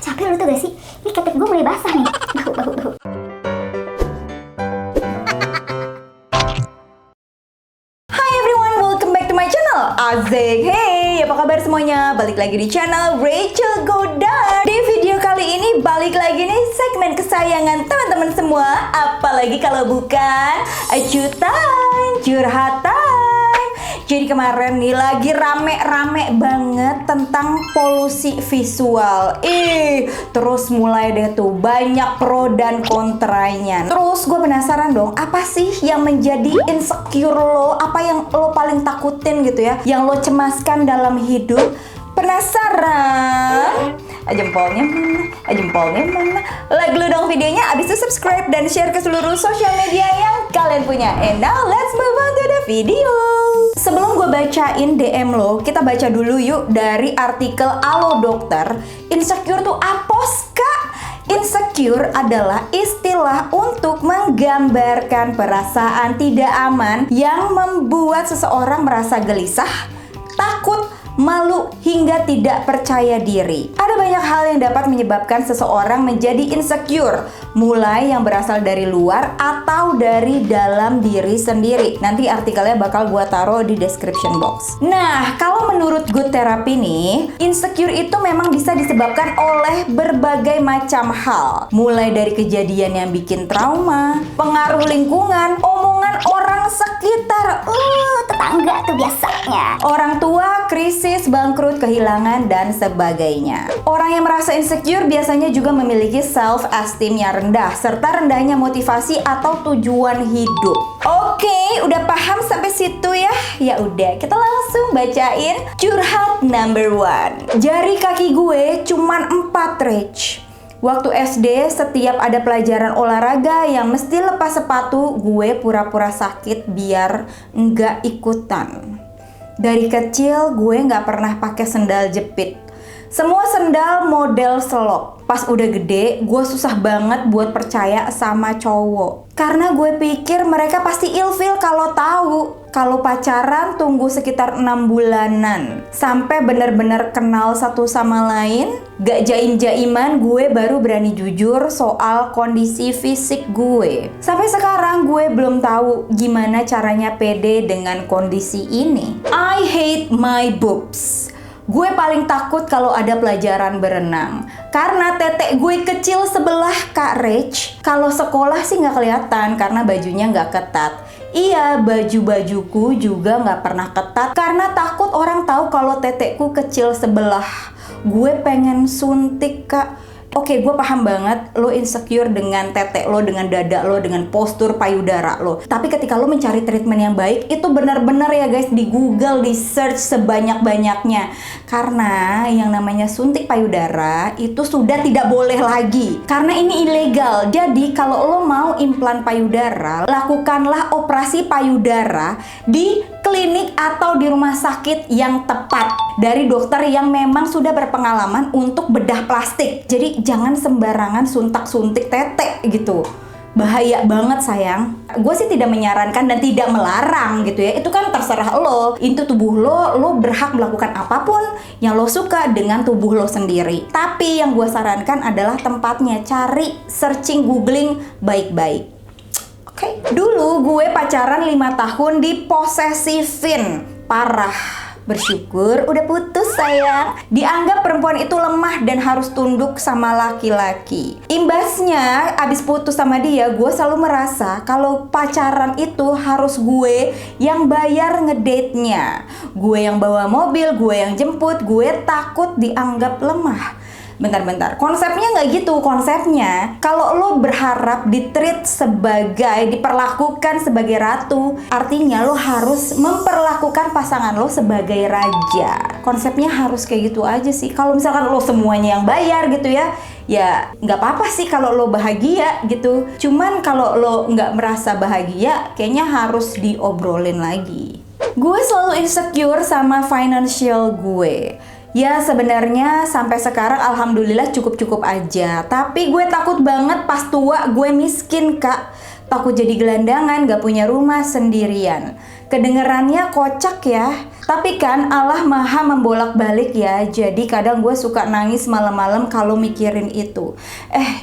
Capek lu tuh gak sih? Ini ketek gue mulai basah nih. Bahu. Hi everyone, welcome back to my channel. Asik, hey, apa kabar semuanya? Balik lagi di channel Rachel Godard. Di video kali ini balik lagi nih segmen kesayangan teman-teman semua. Apalagi kalau bukan curhatan. Jadi kemarin nih lagi rame-rame banget tentang polusi visual. Terus mulai deh tuh banyak pro dan kontranya. Terus gue penasaran dong, apa sih yang menjadi insecure lo? Apa yang lo paling takutin gitu ya? Yang lo cemaskan dalam hidup? Penasaran? Jempolnya mana? Like dulu dong videonya, abis itu subscribe dan share ke seluruh sosial media yang kalian punya. And now let's move on to the video. Sebelum gue bacain DM lo, kita baca dulu yuk dari artikel Alo Dokter. Insecure tuh apos kak? Insecure adalah istilah untuk menggambarkan perasaan tidak aman yang membuat seseorang merasa gelisah, takut, malu, hingga tidak percaya diri. Ada banyak hal yang dapat menyebabkan seseorang menjadi insecure, mulai yang berasal dari luar atau dari dalam diri sendiri. Nanti artikelnya bakal gua taruh di description box. Nah, kalau menurut Good Therapy nih, insecure itu memang bisa disebabkan oleh berbagai macam hal. Mulai dari kejadian yang bikin trauma, pengaruh lingkungan, omongan orang sekitar, Tetangga tuh biasanya. orang tua, krisis, bangkrut, kehilangan, dan sebagainya. Orang yang merasa insecure biasanya juga memiliki self-esteem yang rendah, serta rendahnya motivasi atau tujuan hidup. Oke, udah paham sampai situ ya? Ya udah, kita langsung bacain curhat number 1. Jari kaki gue cuman 4, Rach. Waktu SD, setiap ada pelajaran olahraga yang mesti lepas sepatu, gue pura-pura sakit biar nggak ikutan. Dari kecil, gue nggak pernah pakai sendal jepit. Semua sendal model selop. Pas udah gede, gue susah banget buat percaya sama cowok. Karena gue pikir mereka pasti ilfil kalau tahu. Kalau pacaran tunggu sekitar 6 bulanan. Sampai bener-bener kenal satu sama lain. Gak jaim-jaiman gue baru berani jujur soal kondisi fisik gue. Sampai sekarang gue belum tahu gimana caranya pede dengan kondisi ini. I hate my boobs. Gue paling takut kalau ada pelajaran berenang. Karena tetek gue kecil sebelah Kak Rach. Kalau sekolah sih nggak kelihatan karena bajunya nggak ketat. Iya, baju-bajuku juga nggak pernah ketat karena takut orang tahu kalau tetekku kecil sebelah. Gue pengen suntik, Kak. Oke, gue paham banget lo insecure dengan tetek lo, dengan dada lo, dengan postur payudara lo. Tapi ketika lo mencari treatment yang baik, itu benar-benar ya guys, di Google, di search sebanyak-banyaknya. Karena yang namanya suntik payudara itu sudah tidak boleh lagi. Karena ini ilegal. Jadi kalau lo mau implan payudara, lakukanlah operasi payudara di klinik atau di rumah sakit yang tepat. Dari dokter yang memang sudah berpengalaman untuk bedah plastik. Jadi jangan sembarangan suntak-suntik tetek gitu. Bahaya banget sayang. Gue sih tidak menyarankan dan tidak melarang gitu ya. Itu kan terserah lo. Itu tubuh lo, lo berhak melakukan apapun yang lo suka dengan tubuh lo sendiri. Tapi yang gue sarankan adalah tempatnya. Cari, searching, googling baik-baik. Oke. Dulu gue pacaran 5 tahun diposesifin. Parah. Bersyukur udah putus sayang. Dianggap perempuan itu lemah dan harus tunduk sama laki-laki. Imbasnya abis putus sama dia, gue selalu merasa kalau pacaran itu harus gue yang bayar ngedate-nya. Gue yang bawa mobil, gue yang jemput. Gue takut dianggap lemah. Bentar, konsepnya nggak gitu. Konsepnya, kalau lo berharap diperlakukan sebagai ratu, artinya lo harus memperlakukan pasangan lo sebagai raja. Konsepnya harus kayak gitu aja sih. Kalau misalkan lo semuanya yang bayar gitu ya nggak apa-apa sih kalau lo bahagia gitu. Cuman kalau lo nggak merasa bahagia, kayaknya harus diobrolin lagi. Gue selalu insecure sama financial gue. Ya sebenarnya sampai sekarang alhamdulillah cukup-cukup aja. Tapi gue takut banget pas tua gue miskin kak. Takut jadi gelandangan, gak punya rumah sendirian. Kedengerannya kocak ya. Tapi kan Allah maha membolak-balik ya. Jadi kadang gue suka nangis malam-malam kalau mikirin itu.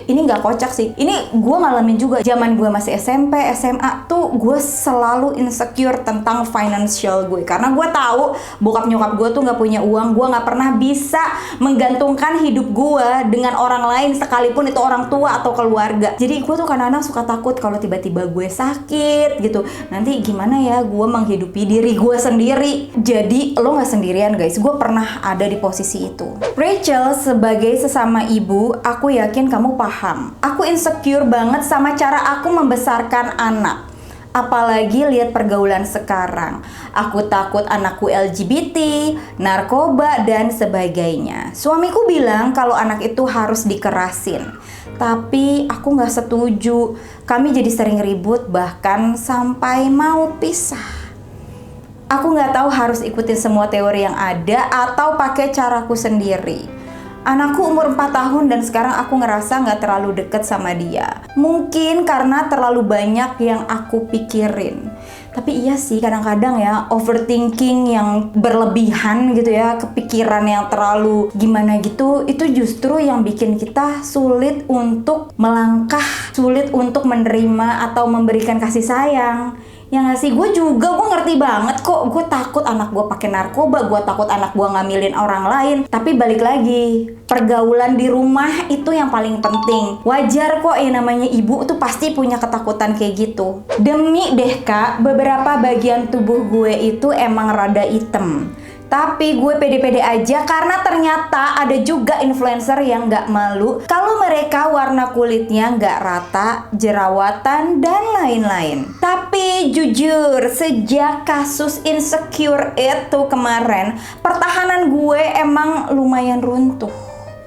Ini gak kocak sih. Ini gue ngalamin juga. Zaman gue masih SMP, SMA tuh gue selalu insecure tentang financial gue. Karena gue tahu bokap nyokap gue tuh gak punya uang. Gue gak pernah bisa menggantungkan hidup gue dengan orang lain, sekalipun itu orang tua atau keluarga. Jadi gue tuh kadang-kadang suka takut kalau tiba-tiba gue sakit gitu. Nanti gimana ya gue menghidupi diri gue sendiri. Jadi lo gak sendirian guys, gue pernah ada di posisi itu. Rachel, sebagai sesama ibu, aku yakin kamu paham. Aku insecure banget sama cara aku membesarkan anak. Apalagi lihat pergaulan sekarang. Aku takut anakku LGBT, narkoba, dan sebagainya. Suamiku bilang kalau anak itu harus dikerasin. Tapi aku gak setuju. Kami jadi sering ribut, bahkan sampai mau pisah. Aku nggak tahu harus ikutin semua teori yang ada atau pakai caraku sendiri. Anakku umur 4 tahun dan sekarang aku ngerasa nggak terlalu deket sama dia. Mungkin karena terlalu banyak yang aku pikirin. Tapi iya sih, kadang-kadang ya overthinking yang berlebihan gitu ya, kepikiran yang terlalu gimana gitu, itu justru yang bikin kita sulit untuk melangkah, sulit untuk menerima atau memberikan kasih sayang. Ya nggak sih, gue ngerti banget kok. Gue takut anak gue pakai narkoba, gue takut anak gue ngambilin orang lain. Tapi balik lagi, pergaulan di rumah itu yang paling penting. Wajar kok, yang namanya ibu tuh pasti punya ketakutan kayak gitu. Demi deh kak, beberapa bagian tubuh gue itu emang rada hitam. Tapi gue pede-pede aja karena ternyata ada juga influencer yang gak malu kalau mereka warna kulitnya gak rata, jerawatan, dan lain-lain. Tapi jujur, sejak kasus insecure itu kemarin, pertahanan gue emang lumayan runtuh.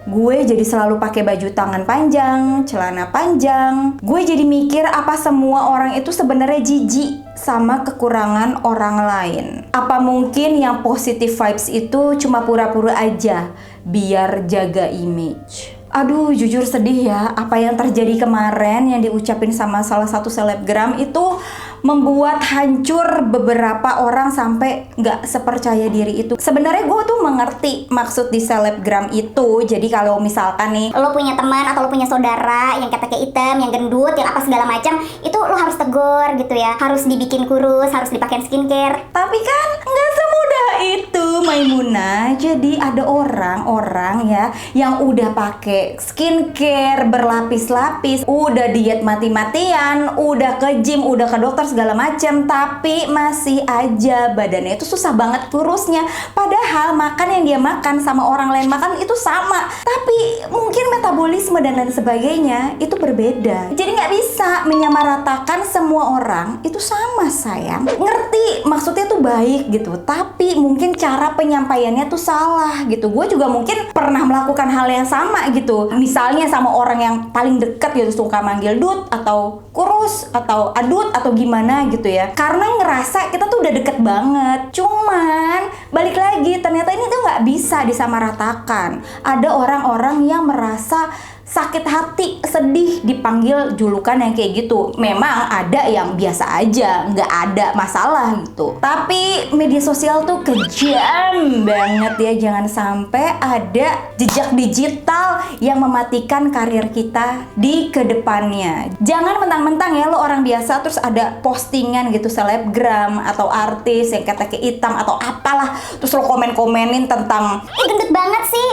Gue jadi selalu pakai baju tangan panjang, celana panjang. Gue jadi mikir apa semua orang itu sebenarnya jijik sama kekurangan orang lain. Apa mungkin yang positive vibes itu cuma pura-pura aja biar jaga image? Aduh, jujur sedih ya. Apa yang terjadi kemarin yang diucapin sama salah satu selebgram itu membuat hancur beberapa orang sampai nggak sepercaya diri itu. Sebenarnya gue tuh mengerti maksud di selebgram itu. Jadi kalau misalkan nih lo punya teman atau lo punya saudara yang keteknya hitam, yang gendut, yang apa segala macam, itu lo harus tegur gitu ya. Harus dibikin kurus, harus dipakein skincare. Tapi kan nggak semudah itu, Maimunah. Jadi ada orang-orang ya yang udah pakai skincare berlapis-lapis, udah diet mati-matian, udah ke gym, udah ke dokter segala macam, tapi masih aja badannya itu susah banget kurusnya. Padahal makan yang dia makan sama orang lain makan itu sama, tapi mungkin metabolisme dan lain sebagainya itu berbeda. Jadi nggak bisa menyamaratakan semua orang itu sama, sayang. Ngerti maksudnya tuh baik gitu, tapi mungkin cara penyampaiannya tuh salah gitu. Gue juga mungkin pernah melakukan hal yang sama gitu. Misalnya sama orang yang paling dekat gitu, suka manggil dut atau kurus atau adut atau gimana gitu ya, karena ngerasa kita tuh udah deket banget. Cuman balik lagi, ternyata ini tuh nggak bisa disamaratakan. Ada orang-orang yang merasa sakit hati, sedih dipanggil julukan yang kayak gitu. Memang ada yang biasa aja, nggak ada masalah gitu. Tapi media sosial tuh kejam banget ya. Jangan sampai ada jejak digital yang mematikan karir kita di kedepannya. Jangan mentang-mentang ya lo orang biasa terus ada postingan gitu selebgram atau artis yang katanya hitam atau apalah, terus lo komen-komenin tentang Gendut banget sih,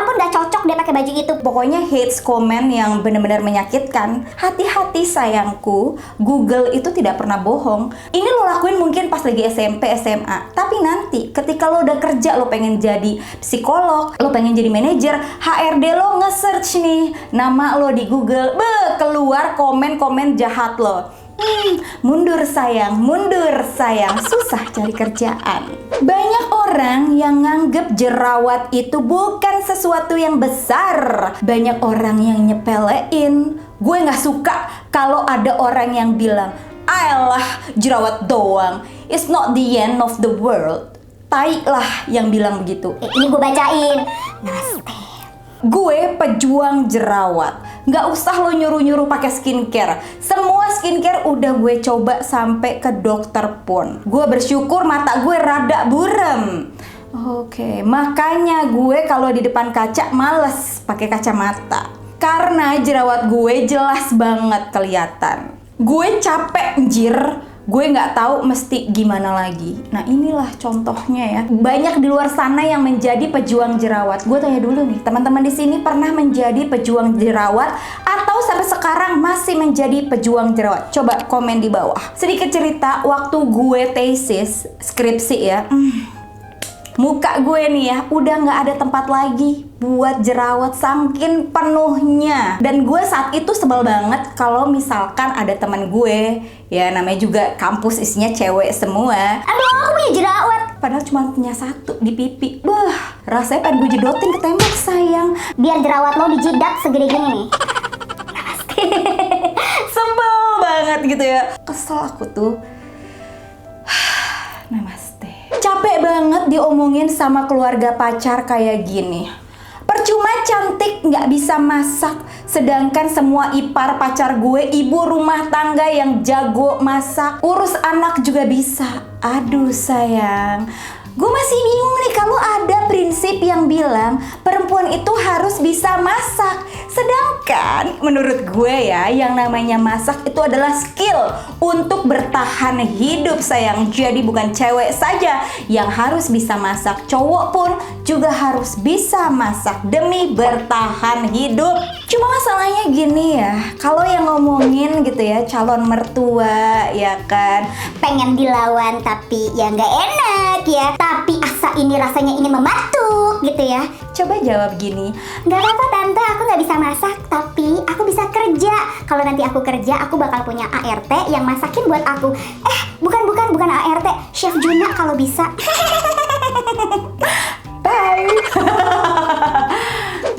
ampun gak cocok dia pakai baju itu. pokoknya hate komen yang benar-benar menyakitkan. Hati-hati sayangku, Google itu tidak pernah bohong. Ini lo lakuin mungkin pas lagi SMP, SMA, tapi nanti ketika lo udah kerja, lo pengen jadi psikolog, lo pengen jadi manajer, HRD lo nge-search nih nama lo di Google, keluar komen-komen jahat lo. Mundur sayang, susah cari kerjaan. Banyak orang yang nganggep jerawat itu bukan sesuatu yang besar. Banyak orang yang nyepelein. Gue gak suka kalau ada orang yang bilang, ayolah jerawat doang, it's not the end of the world. Tai lah yang bilang begitu. Ini gue bacain. Namaste. Gue pejuang jerawat. Nggak usah lo nyuruh-nyuruh pakai skincare. Semua skincare udah gue coba sampai ke dokter pun. Gue bersyukur mata gue rada buram. Oke, makanya gue kalau di depan kaca males pakai kacamata. Karena jerawat gue jelas banget kelihatan. Gue capek anjir. Gue nggak tahu mesti gimana lagi. Nah inilah contohnya ya. Banyak di luar sana yang menjadi pejuang jerawat. Gue tanya dulu nih, teman-teman di sini pernah menjadi pejuang jerawat atau sampai sekarang masih menjadi pejuang jerawat? Coba komen di bawah. Sedikit cerita, waktu gue tesis skripsi ya. Muka gue nih ya udah nggak ada tempat lagi buat jerawat saking penuhnya. Dan gue saat itu sebel banget kalau misalkan ada teman gue, ya namanya juga kampus isinya cewek semua. Aduh, aku punya jerawat. Padahal cuma punya satu di pipi. Wah, rasanya pengen gue jedotin ke tembok sayang. Biar jerawat lo dijidat segede gini nih. Sebel banget gitu ya. Kesel aku tuh. Namaste. Capek banget diomongin sama keluarga pacar kayak gini. Percuma cantik nggak bisa masak, sedangkan semua ipar pacar gue ibu rumah tangga yang jago masak, urus anak juga bisa. Aduh sayang, gue masih bingung nih kalau ada prinsip yang bilang perempuan itu harus bisa masak. Sedangkan menurut gue ya, yang namanya masak itu adalah skill untuk bertahan hidup sayang. Jadi bukan cewek saja yang harus bisa masak, cowok pun juga harus bisa masak demi bertahan hidup. Cuma masalahnya gini ya, kalau yang ngomongin gitu ya calon mertua ya kan, Pengen dilawan tapi ya nggak enak ya. Tapi asa ini rasanya ingin mematuk gitu ya. coba jawab gini. Nggak apa-apa tante, aku nggak bisa masak, tapi aku bisa kerja. Kalau nanti aku kerja, aku bakal punya ART yang masakin buat aku. Bukan ART, Chef Juna kalau bisa. Bye.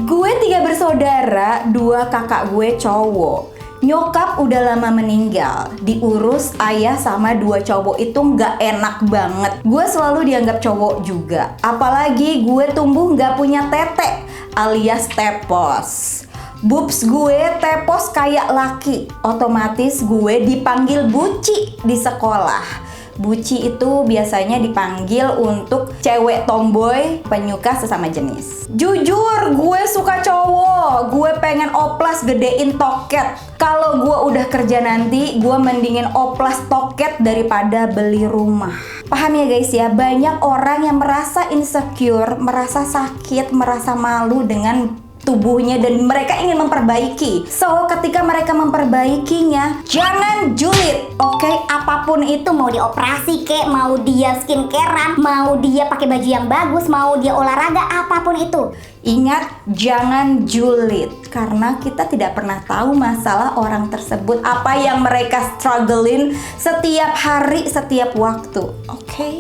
Gue 3 bersaudara, 2 kakak gue cowok. Nyokap udah lama meninggal, diurus ayah sama 2 cowok itu nggak enak banget. Gue selalu dianggap cowok juga, apalagi gue tumbuh nggak punya tete alias tepos. Boobs gue tepos kayak laki, otomatis gue dipanggil buci di sekolah. Buci itu biasanya dipanggil untuk cewek tomboy penyuka sesama jenis. Jujur, gue suka cowok. Gue pengen oplas gedein toket. Kalau gue udah kerja nanti, gue mendingin oplas toket daripada beli rumah. Paham ya guys ya, banyak orang yang merasa insecure, merasa sakit, merasa malu dengan tubuhnya dan mereka ingin memperbaiki. So, ketika mereka memperbaikinya, jangan julid, oke? Apapun itu, Mau dioperasi kek, mau dia skincarean, mau dia pakai baju yang bagus, mau dia olahraga, apapun itu. ingat jangan julid karena kita tidak pernah tahu masalah orang tersebut, apa yang mereka struggling setiap hari, setiap waktu, oke?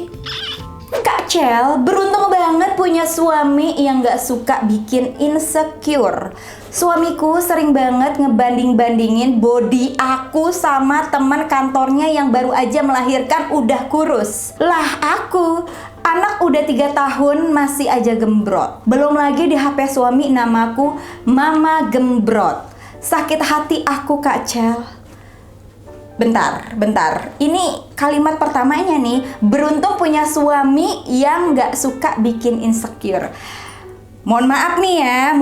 Kak Cel beruntung banget punya suami yang gak suka bikin insecure. Suamiku sering banget ngebanding-bandingin body aku sama teman kantornya yang baru aja melahirkan udah kurus. Lah aku, anak udah 3 tahun masih aja gembrot. Belum lagi di HP suami namaku Mama Gembrot. Sakit hati aku Kak Cel. Bentar. Ini kalimat pertamanya nih, beruntung punya suami yang gak suka bikin insecure. Mohon maaf nih ya,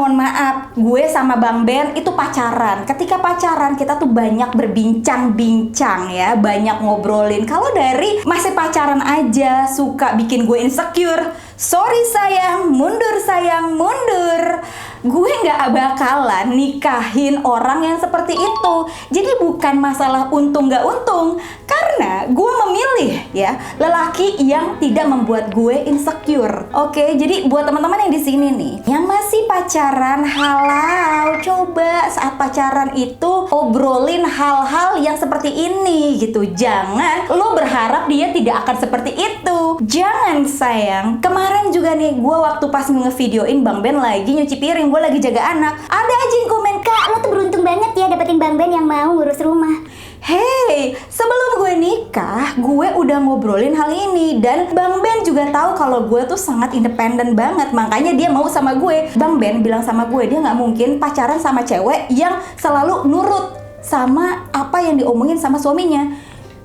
gue sama Bang Ben itu pacaran. Ketika pacaran kita tuh banyak berbincang-bincang ya, banyak ngobrolin. Kalau dari masih pacaran aja suka bikin gue insecure, sorry sayang, mundur. Gue gak bakalan nikahin orang yang seperti itu. Jadi bukan masalah untung gak untung, karena gue memilih ya lelaki yang tidak membuat gue insecure. Oke, jadi buat teman-teman yang di sini nih, yang masih pacaran, halau, coba saat pacaran itu obrolin hal-hal yang seperti ini gitu. Jangan lo berharap dia tidak akan seperti itu. Jangan sayang. Kemarin juga nih gue waktu pas ngevideoin Bang Ben lagi nyuci piring, gue lagi jaga anak, ada aja yang komen, Kak, lo tuh beruntung banget ya dapetin Bang Ben yang mau ngurus rumah. Hey, sebelum gue nikah, gue udah ngobrolin hal ini. Dan Bang Ben juga tahu kalau gue tuh sangat independen banget. Makanya dia mau sama gue. Bang Ben bilang sama gue, dia nggak mungkin pacaran sama cewek yang selalu nurut sama apa yang diomongin sama suaminya.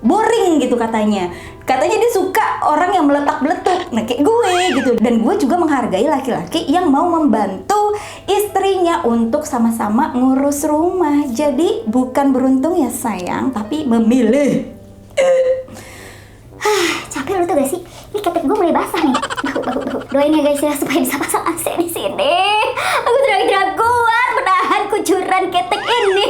Boring gitu katanya. Katanya dia suka orang yang meletak-beletuk. Nah kayak gue gitu. Dan gue juga menghargai laki-laki yang mau membantu istrinya untuk sama-sama ngurus rumah. Jadi bukan beruntung ya sayang, tapi memilih. Capek lu tuh gak sih? Ini ketek gue mulai basah nih. Bahu. Doain ya guys ya supaya bisa pasang AC di sini. Aku tidak kuat menahan kucuran ketek ini.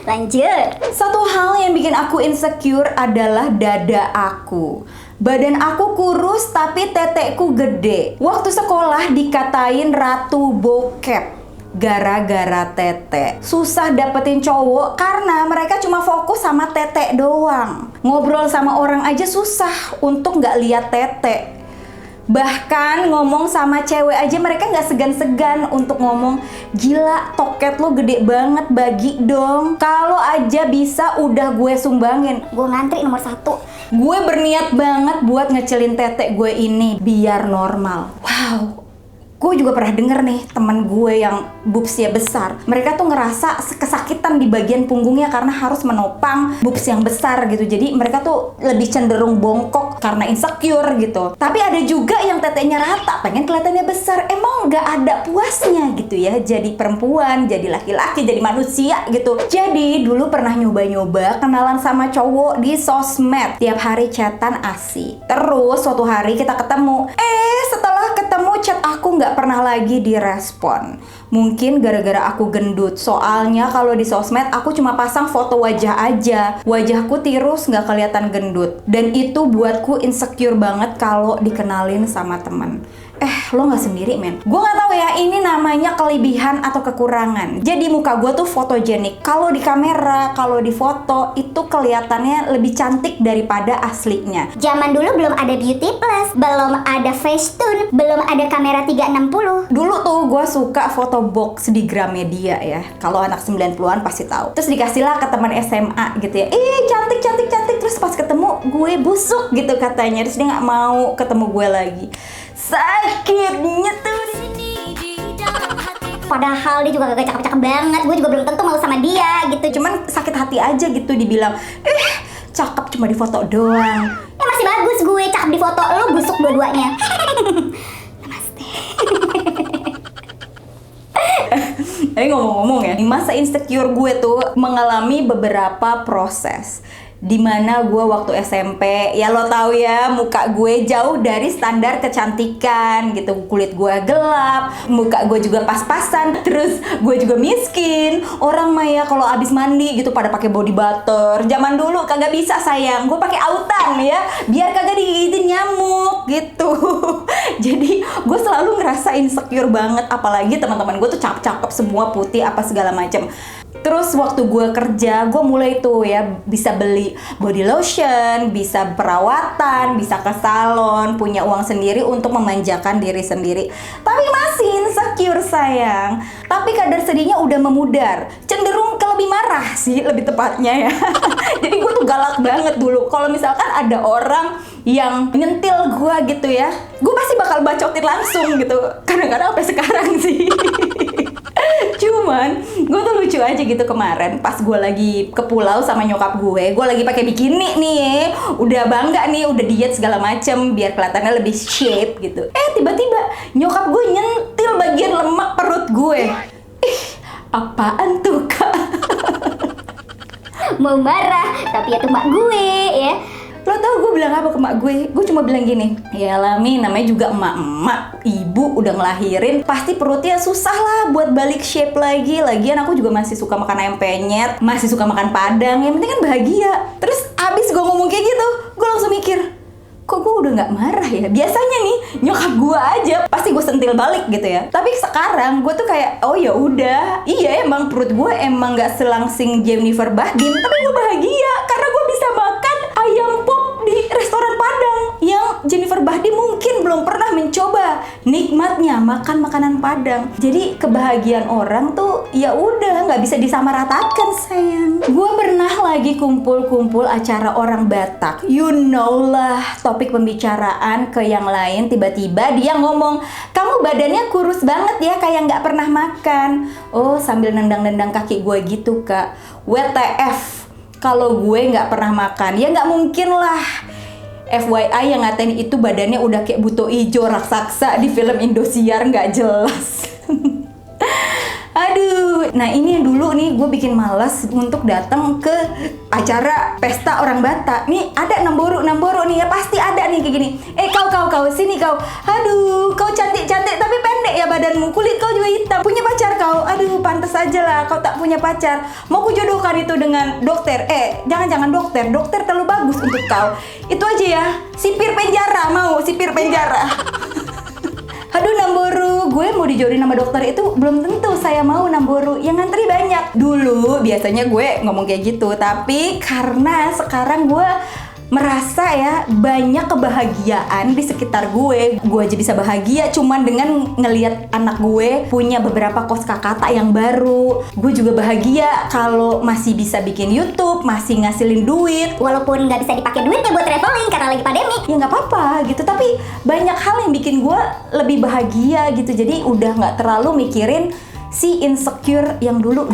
Lanjut. Satu hal yang bikin aku insecure adalah dada aku. Badan aku kurus tapi tetekku gede. Waktu sekolah dikatain ratu bokep gara-gara tete. Susah dapetin cowok karena mereka cuma fokus sama tete doang. Ngobrol sama orang aja susah untuk nggak lihat tete. Bahkan ngomong sama cewek aja mereka nggak segan-segan untuk ngomong, gila toket lo gede banget, bagi dong. Kalau aja bisa udah gue sumbangin. Gue ngantri nomor 1. Gue berniat banget buat ngecelin tete gue ini biar normal. Wow. Gue juga pernah denger nih teman gue yang boobsnya besar. Mereka tuh ngerasa kesakitan di bagian punggungnya karena harus menopang boobs yang besar gitu. Jadi mereka tuh lebih cenderung bongkok karena insecure gitu. Tapi ada juga yang tetenya rata, pengen kelihatannya besar. Emang nggak ada puasnya gitu ya. Jadi perempuan, jadi laki-laki, jadi manusia gitu. Jadi dulu pernah nyoba-nyoba kenalan sama cowok di sosmed. Tiap hari chatan asik. Terus suatu hari kita ketemu. Setelah ketemu chat aku nggak pernah lagi direspon. Mungkin gara-gara aku gendut. Soalnya kalau di sosmed aku cuma pasang foto wajah aja. Wajahku tirus, nggak kelihatan gendut. Dan itu buatku insecure banget kalau dikenalin sama teman. Lo nggak sendiri men. Gue nggak tahu ya ini namanya kelebihan atau kekurangan. Jadi muka gue tuh fotogenik. Kalau di kamera, kalau di foto itu kelihatannya lebih cantik daripada aslinya. Zaman dulu belum ada Beauty Plus, belum ada Facetune, belum ada kamera 360. Dulu tuh gue suka foto box di Gramedia ya. Kalau anak 90-an pasti tahu. Terus dikasih lah ke teman SMA gitu ya. Cantik. Terus pas ketemu gue busuk gitu katanya. Terus dia nggak mau ketemu gue lagi. Sakitnya tuh. Padahal dia juga gak cakep-cakep banget. Gue juga belum tentu mau sama dia gitu. Cuman sakit hati aja gitu dibilang, cakep cuma di foto doang. Ya masih bagus gue cakep di foto, lo busuk dua-duanya. Namaste. Ngomong-ngomong ya, di masa insecure gue tuh mengalami beberapa proses. Dimana gue waktu SMP, ya lo tahu ya, muka gue jauh dari standar kecantikan gitu. Kulit gue gelap, muka gue juga pas-pasan, terus gue juga miskin. Orang mah ya kalau abis mandi gitu pada pakai body butter. Zaman dulu kagak bisa sayang, gue pakai autan ya, biar kagak digigitin nyamuk gitu. Jadi gue selalu ngerasa insecure banget, apalagi teman-teman gue tuh cakep-cakep semua, putih apa segala macam. Terus waktu gue kerja, gue mulai tuh ya bisa beli body lotion, bisa perawatan, bisa ke salon, punya uang sendiri untuk memanjakan diri sendiri. Tapi masih insecure sayang. Tapi kadar sedihnya udah memudar, cenderung ke lebih marah sih lebih tepatnya ya. Jadi gue tuh galak banget dulu. Kalau misalkan ada orang yang nyentil gue gitu ya, gue pasti bakal bacotin langsung gitu. Kadang-kadang sampai sekarang sih. Cuman gue tuh lucu aja gitu kemarin pas gue lagi ke pulau sama nyokap gue lagi pakai bikini nih, udah bangga nih, udah diet segala macem biar kelihatannya lebih shape gitu. Tiba-tiba nyokap gue nyentil bagian lemak perut gue. Apaan tuh kak? Mau marah, tapi ya tuh mak gue ya. Lo tau gue bilang apa ke mak gue? Gue cuma bilang gini, ya Lami namanya juga emak-emak, ibu udah ngelahirin, pasti perutnya susah lah buat balik shape lagi. Lagian aku juga masih suka makan ayam penyet, masih suka makan padang, yang penting kan bahagia. Terus abis gue ngomong kayak gitu, gue langsung mikir, kok gue udah gak marah ya? Biasanya nih nyokap gue aja pasti gue sentil balik gitu ya. Tapi sekarang gue tuh kayak, oh ya udah, iya emang perut gue emang gak selangsing Jennifer Bahdin, tapi gue bahagia karena gue bisa makan ayam pop di restoran Padang yang Jennifer Bahdi mungkin belum pernah mencoba nikmatnya makan makanan Padang. Jadi kebahagiaan orang tuh ya udah nggak bisa disamaratakan sayang. Gue pernah lagi kumpul-kumpul acara orang Batak. You know lah, topik pembicaraan ke yang lain, tiba-tiba dia ngomong, kamu badannya kurus banget ya, kayak nggak pernah makan. Oh, sambil nendang-nendang kaki gue gitu kak. WTF, kalau gue nggak pernah makan, ya nggak mungkin lah. FYI yang ngatain itu badannya udah kayak Buto Ijo raksasa di film Indosiar, nggak jelas. Aduh, nah ini yang dulu nih gue bikin malas untuk datang ke acara pesta orang Batak. Nih ada Namboro nih ya, pasti ada nih kayak gini. Kau sini kau. Aduh, kau cantik tapi pendek ya badanmu, kulit kau juga hitam. Punya pacar kau? Aduh, pantas aja lah kau tak punya pacar. Mau kujodohkan itu dengan dokter. Jangan dokter terlalu bagus untuk kau. Itu aja ya, sipir penjara, mau sipir penjara. Aduh Namboro, gue mau dijodohin sama dokter itu belum tentu saya mau Namboro, yang ngantri banyak. Dulu biasanya gue ngomong kayak gitu, tapi karena sekarang gue merasa ya banyak kebahagiaan di sekitar gue aja bisa bahagia cuman dengan ngelihat anak gue punya beberapa kosakata yang baru. Gue juga bahagia kalau masih bisa bikin YouTube, masih ngasilin duit, Walaupun nggak bisa dipakai duitnya buat traveling karena lagi pandemi. ya nggak apa-apa gitu, tapi banyak hal yang bikin gue lebih bahagia gitu. Jadi udah nggak terlalu mikirin si insecure yang dulu.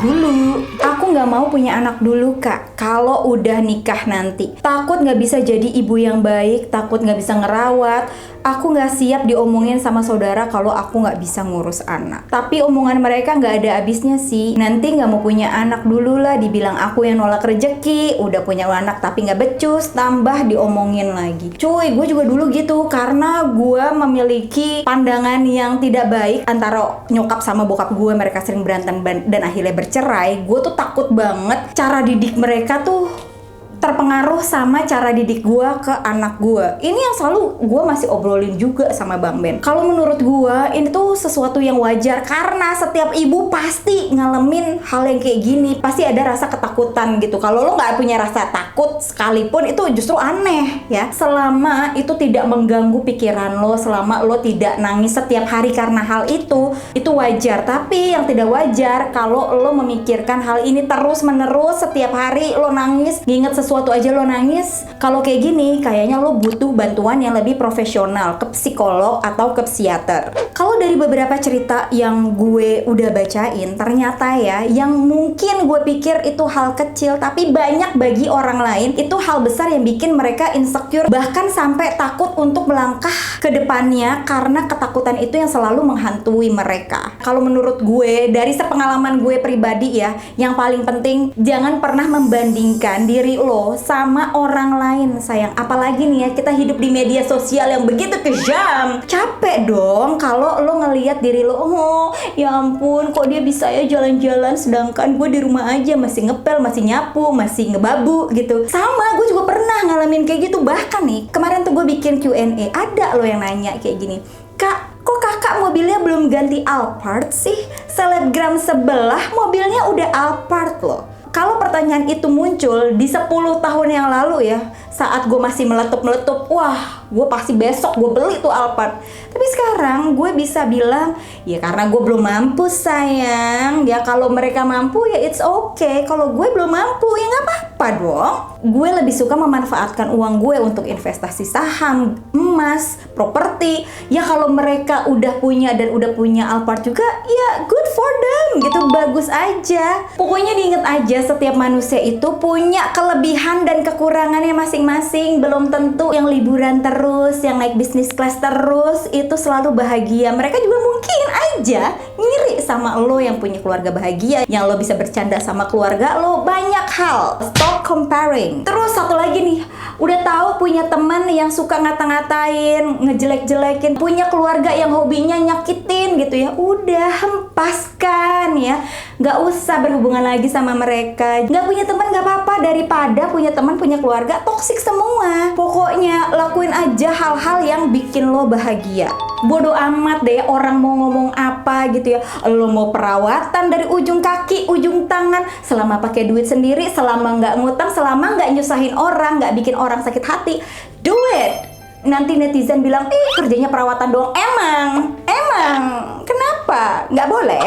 Aku nggak mau punya anak dulu kak. Kalau udah nikah nanti takut nggak bisa jadi ibu yang baik, takut nggak bisa ngerawat. Aku nggak siap diomongin sama saudara kalau aku nggak bisa ngurus anak. Tapi omongan mereka nggak ada habisnya sih. Nanti nggak mau punya anak dulu lah, dibilang aku yang nolak rezeki. Udah punya anak tapi nggak becus, tambah diomongin lagi. Cuy, gue juga dulu gitu karena gue memiliki pandangan yang tidak baik antara nyokap sama bokap gue. Mereka sering berantem dan akhirnya bercerai. Gue tuh takut banget cara didik mereka tuh terpengaruh sama cara didik gue ke anak gue. Ini yang selalu gue masih obrolin juga sama Bang Ben. Kalau menurut gue ini tuh sesuatu yang wajar karena setiap ibu pasti ngalamin hal yang kayak gini. Pasti ada rasa ketakutan gitu. Kalau lo nggak punya rasa takut sekalipun itu justru aneh ya. Selama itu tidak mengganggu pikiran lo, selama lo tidak nangis setiap hari karena hal itu wajar. Tapi yang tidak wajar kalau lo memikirkan hal ini terus menerus, setiap hari lo nangis, nginget sesuatu aja lo nangis. Kalau kayak gini kayaknya lo butuh bantuan yang lebih profesional, ke psikolog atau ke psikiater. Kalau dari beberapa cerita yang gue udah bacain, ternyata ya yang mungkin gue pikir itu hal kecil tapi banyak bagi orang lain itu hal besar yang bikin mereka insecure, bahkan sampai takut untuk melangkah ke depannya karena ketakutan itu yang selalu menghantui mereka. Kalau menurut gue dari sepengalaman gue pribadi ya, yang paling penting jangan pernah membandingkan diri lo sama orang lain sayang. Apalagi nih ya, kita hidup di media sosial yang begitu kejam. Capek dong kalau lo ngelihat diri lo, oh ya ampun kok dia bisa ya jalan-jalan sedangkan gue di rumah aja masih ngepel, masih nyapu, masih ngebabu gitu. Sama, gue juga pernah ngalamin kayak gitu. Bahkan nih kemarin tuh gue bikin Q&A, ada lo yang nanya kayak gini, kak kok kakak mobilnya belum ganti Alphard sih? Selebgram sebelah mobilnya udah Alphard loh. Kalau pertanyaan itu muncul di 10 tahun yang lalu ya, saat gue masih meletup-meletup, wah gue pasti besok gue beli tuh Alphard. Tapi sekarang gue bisa bilang, ya karena gue belum mampu sayang. Ya kalau mereka mampu ya it's okay. Kalau gue belum mampu ya nggak apa-apa dong. Gue lebih suka memanfaatkan uang gue untuk investasi saham, emas, properti. Ya kalau mereka udah punya dan udah punya Alphard juga, ya good for them gitu, bagus aja. Pokoknya diinget aja, setiap manusia itu punya kelebihan dan kekurangannya masing-masing. Belum tentu yang liburan terus, yang naik bisnis class terus itu selalu bahagia. Mereka juga mungkin aja ngiri sama lo yang punya keluarga bahagia, yang lo bisa bercanda sama keluarga lo. Banyak hal. Stop comparing. Terus satu lagi nih, udah tahu punya teman yang suka ngata-ngatain, ngejelek-jelekin, punya keluarga yang hobinya nyakitin gitu ya, udah hempaskan ya, nggak usah berhubungan lagi sama mereka. Nggak punya teman nggak apa-apa, daripada punya teman punya keluarga toksik semua. Pokoknya lakuin aja hal-hal yang bikin lo bahagia. Bodoh amat deh orang mau ngomong apa gitu ya. Lo mau perawatan dari ujung kaki, ujung tangan, selama pakai duit sendiri, selama nggak ngutang, selama nggak nyusahin orang, nggak bikin orang sakit hati, do it. nanti netizen bilang, kerjanya perawatan doang. Emang, kenapa? Nggak boleh.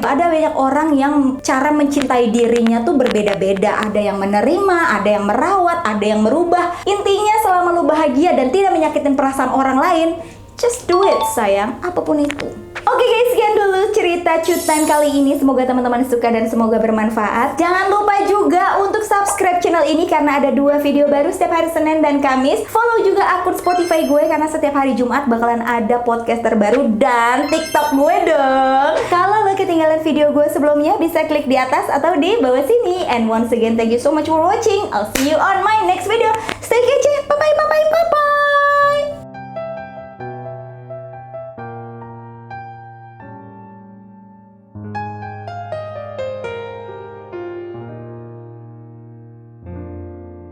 Ada banyak orang yang cara mencintai dirinya tuh berbeda-beda. Ada yang menerima, ada yang merawat, ada yang merubah. Intinya selama lu bahagia dan tidak menyakitin perasaan orang lain, just do it sayang, apapun itu. Oke guys, sekian dulu cerita Cutan kali ini. Semoga teman-teman suka dan semoga bermanfaat. Jangan lupa juga untuk subscribe channel ini karena ada 2 video baru setiap hari Senin dan Kamis. Follow juga akun Spotify gue karena setiap hari Jumat bakalan ada podcast terbaru dan TikTok gue dong. Kalau lo ketinggalan video gue sebelumnya, bisa klik di atas atau di bawah sini. And once again, thank you so much for watching. I'll see you on my next video. Stay kece.